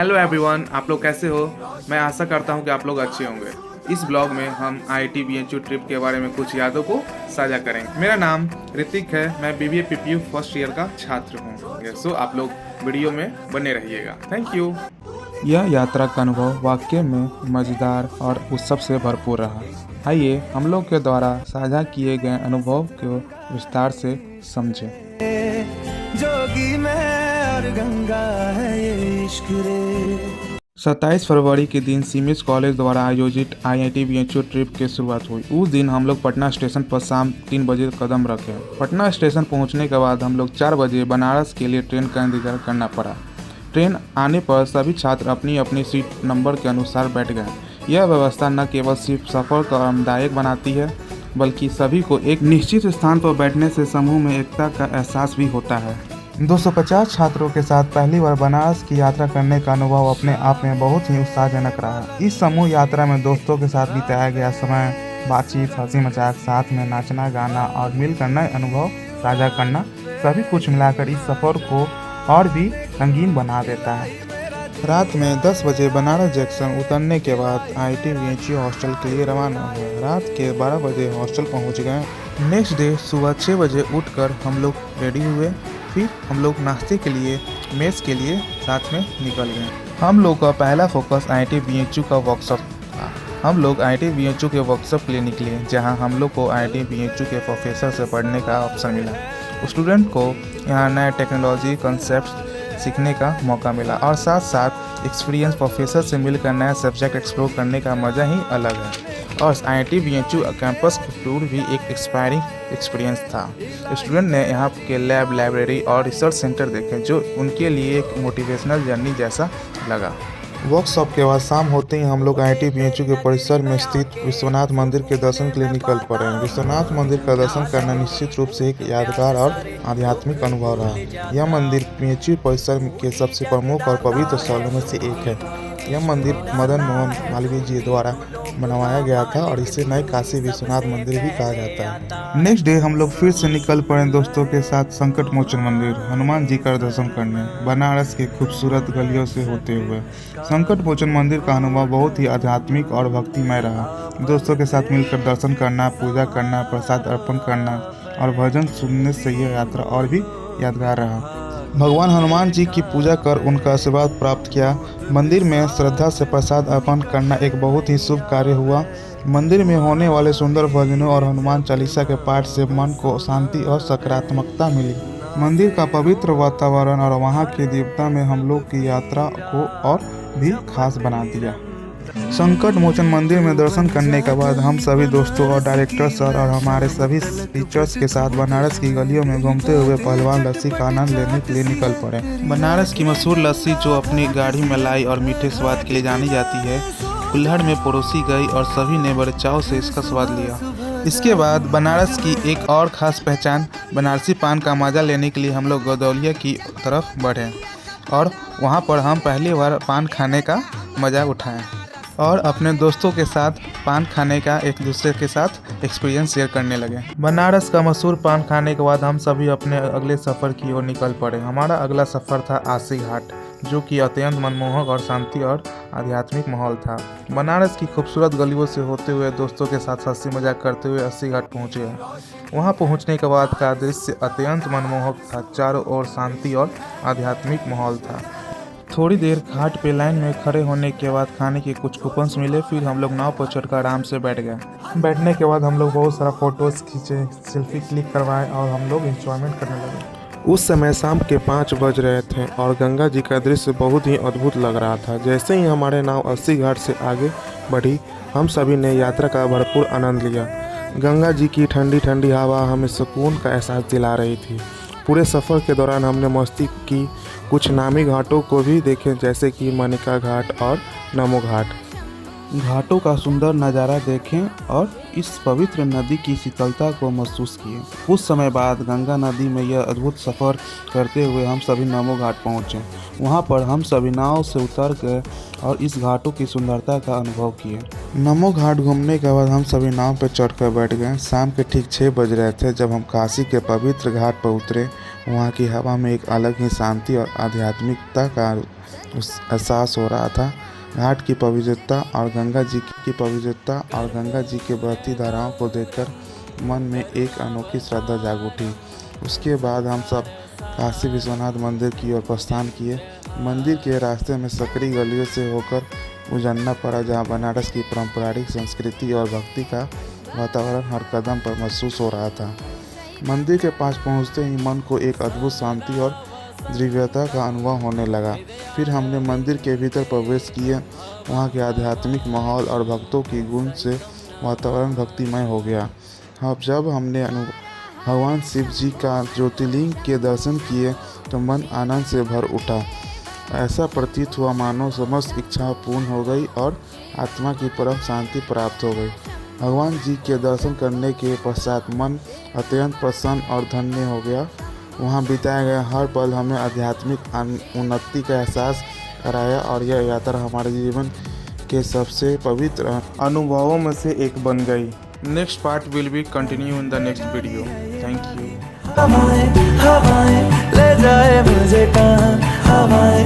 Hello everyone, आप लोग कैसे हो। मैं आशा करता हूं कि आप लोग अच्छे होंगे। इस ब्लॉग में हम आईआईटी बीएचयू ट्रिप के बारे में कुछ यादों को साझा करेंगे। मेरा नाम ऋतिक है। मैं बीबीए पीपीयू फर्स्ट ईयर का छात्र हूं। सो आप लोग वीडियो में बने रहिएगा। Thank you. यह यात्रा का अनुभव वाकई में मज़ेदार और उत्सव से भरपूर रहा। आइए हम लोग के द्वारा साझा किए गए अनुभव को विस्तार से समझें। जोगी मैं और गंगा है ये इश्क रे। 27 फरवरी के दिन सीमेज कॉलेज द्वारा आयोजित आईआईटी बीएचयू ट्रिप की शुरुआत हुई। उस दिन हम लोग पटना स्टेशन पर शाम 3 बजे कदम रखे। पटना स्टेशन पहुंचने के बाद हम लोग 4 बजे बनारस के लिए ट्रेन का इंतजार करना पड़ा। ट्रेन आने पर सभी छात्र अपनी अपनी सीट नंबर के अनुसार बैठ गए। यह व्यवस्था न केवल सिर्फ सफ़र को आरामदायक बनाती है, बल्कि सभी को एक निश्चित स्थान पर बैठने से समूह में एकता का एहसास भी होता है। 250 छात्रों के साथ पहली बार बनारस की यात्रा करने का अनुभव अपने आप में बहुत ही उत्साहजनक रहा। इस समूह यात्रा में दोस्तों के साथ बिताया गया समय, बातचीत, हंसी मजाक, साथ में नाचना गाना और मिलकर नए अनुभव साझा करना, सभी कुछ मिलाकर इस सफ़र को और भी रंगीन बना देता है। रात में 10 बजे बनारस जंक्शन उतरने के बाद आईआईटी बीएचयू हॉस्टल के लिए रवाना हुए। रात के 12 बजे हॉस्टल पहुंच गए। नेक्स्ट डे सुबह 6 बजे उठकर हम लोग रेडी हुए। फिर हम लोग नाश्ते के लिए मेस के लिए साथ में निकल गए। हम लोग का पहला फोकस आईआईटी बीएचयू का वर्कशॉप था। हम लोग आईआईटी बीएचयू के वर्कशॉप के लिए निकले, जहां हम लोग को आईआईटी बीएचयू के प्रोफेसर से पढ़ने का ऑप्शन मिला। स्टूडेंट को यहाँ नए टेक्नोलॉजी कंसेप्ट सीखने का मौका मिला और साथ साथ एक्सपीरियंस प्रोफेसर से मिलकर नया सब्जेक्ट एक्सप्लोर करने का मज़ा ही अलग है। और आईआईटी बीएचयू कैंपस टूर भी एक इंस्पायरिंग एक्सपीरियंस था। स्टूडेंट ने यहाँ के लैब, लाइब्रेरी और रिसर्च सेंटर देखे, जो उनके लिए एक मोटिवेशनल जर्नी जैसा लगा। वर्कशॉप के बाद शाम होते ही हम लोग आईआईटी बीएचयू के परिसर में स्थित विश्वनाथ मंदिर के दर्शन के लिए निकल पड़े। विश्वनाथ मंदिर का दर्शन करना निश्चित रूप से एक यादगार और आध्यात्मिक अनुभव रहा। यह मंदिर बीएचयू परिसर के सबसे प्रमुख और पवित्र स्थलों में से एक है। यह मंदिर मदन मोहन मालवीय जी द्वारा बनवाया गया था और इसे नए काशी विश्वनाथ मंदिर भी कहा जाता है। नेक्स्ट डे हम लोग फिर से निकल पड़े दोस्तों के साथ संकट मोचन मंदिर, हनुमान जी का दर्शन करने, बनारस के खूबसूरत गलियों से होते हुए। संकट मोचन मंदिर का अनुभव बहुत ही आध्यात्मिक और भक्तिमय रहा। दोस्तों के साथ मिलकर दर्शन करना, पूजा करना, प्रसाद अर्पण करना और भजन सुनने से यह यात्रा और भी यादगार रहा। भगवान हनुमान जी की पूजा कर उनका आशीर्वाद प्राप्त किया। मंदिर में श्रद्धा से प्रसाद अर्पण करना एक बहुत ही शुभ कार्य हुआ। मंदिर में होने वाले सुंदर भजनों और हनुमान चालीसा के पाठ से मन को शांति और सकारात्मकता मिली। मंदिर का पवित्र वातावरण और वहाँ की दिव्यता में हम लोग की यात्रा को और भी खास बना दिया। संकट मोचन मंदिर में दर्शन करने के बाद हम सभी दोस्तों और डायरेक्टर सर और हमारे सभी टीचर्स के साथ बनारस की गलियों में घूमते हुए पहलवान लस्सी का आनंद लेने के लिए निकल पड़े। बनारस की मशहूर लस्सी, जो अपनी गाढ़ी मलाई और मीठे स्वाद के लिए जानी जाती है, कुल्हड़ में परोसी गई और सभी ने बड़े चाव से इसका स्वाद लिया। इसके बाद बनारस की एक और ख़ास पहचान बनारसी पान का मज़ा लेने के लिए हम लोग गदौलिया की तरफ बढ़े और वहाँ पर हम पहली बार पान खाने का मज़ा उठाएं और अपने दोस्तों के साथ पान खाने का एक दूसरे के साथ एक्सपीरियंस शेयर करने लगे। बनारस का मशहूर पान खाने के बाद हम सभी अपने अगले सफ़र की ओर निकल पड़े। हमारा अगला सफ़र था अस्सी घाट, जो कि अत्यंत मनमोहक और शांति और आध्यात्मिक माहौल था। बनारस की खूबसूरत गलियों से होते हुए दोस्तों के साथ हंसी मजाक करते हुए अस्सी घाट पहुँचे। वहाँ पहुँचने के बाद का दृश्य अत्यंत मनमोहक था। चारों ओर शांति और आध्यात्मिक माहौल था। थोड़ी देर घाट पे लाइन में खड़े होने के बाद खाने के कुछ कूपन्स मिले। फिर हम लोग नाव पर चढ़कर आराम से बैठ गए। बैठने के बाद हम लोग बहुत सारा फोटोज़ खींचे, सेल्फी क्लिक करवाए और हम लोग एंजॉयमेंट करने लगे। उस समय शाम के 5 बज रहे थे और गंगा जी का दृश्य बहुत ही अद्भुत लग रहा था। जैसे ही हमारे नाव अस्सी घाट से आगे बढ़ी, हम सभी ने यात्रा का भरपूर आनंद लिया। गंगा जी की ठंडी ठंडी हवा हमें सुकून का एहसास दिला रही थी। पूरे सफ़र के दौरान हमने मस्ती की। कुछ नामी घाटों को भी देखें, जैसे कि मनिका घाट और नमो घाट। घाटों का सुंदर नज़ारा देखें और इस पवित्र नदी की शीतलता को महसूस किए। कुछ समय बाद गंगा नदी में यह अद्भुत सफ़र करते हुए हम सभी नमो घाट पहुँचे। वहाँ पर हम सभी नाव से उतर गए और इस घाटों की सुंदरता का अनुभव किए। नमो घाट घूमने के बाद हम सभी नाव पर चढ़कर बैठ गए। शाम के ठीक 6 बज रहे थे जब हम काशी के पवित्र घाट पर उतरे। वहाँ की हवा में एक अलग ही शांति और आध्यात्मिकता का एहसास हो रहा था। घाट की पवित्रता और गंगा जी की पवित्रता और गंगा जी के बहती धाराओं को देखकर मन में एक अनोखी श्रद्धा जाग उठी। उसके बाद हम सब काशी विश्वनाथ मंदिर की ओर प्रस्थान किए। मंदिर के रास्ते में सकरी गलियों से होकर गुजरना पड़ा, जहाँ बनारस की पारंपरिक संस्कृति और भक्ति का वातावरण हर कदम पर महसूस हो रहा था। मंदिर के पास पहुंचते ही मन को एक अद्भुत शांति और दिव्यता का अनुभव होने लगा। फिर हमने मंदिर के भीतर प्रवेश किए। वहाँ के आध्यात्मिक माहौल और भक्तों की गूंज से वातावरण भक्तिमय हो गया। अब जब हमने भगवान शिव जी का ज्योतिर्लिंग के दर्शन किए तो मन आनंद से भर उठा। ऐसा प्रतीत हुआ मानो समस्त इच्छा पूर्ण हो गई और आत्मा की परम शांति प्राप्त हो गई। भगवान जी के दर्शन करने के पश्चात मन अत्यंत प्रसन्न और धन्य हो गया। वहाँ बिताया गया हर पल हमें आध्यात्मिक उन्नति का एहसास कराया और यह यात्रा हमारे जीवन के सबसे पवित्र अनुभवों में से एक बन गई। Next part will be continue in the next video. Thank you. हवाएं हवाएं ले जाए मुझे कहाँ, हवाएं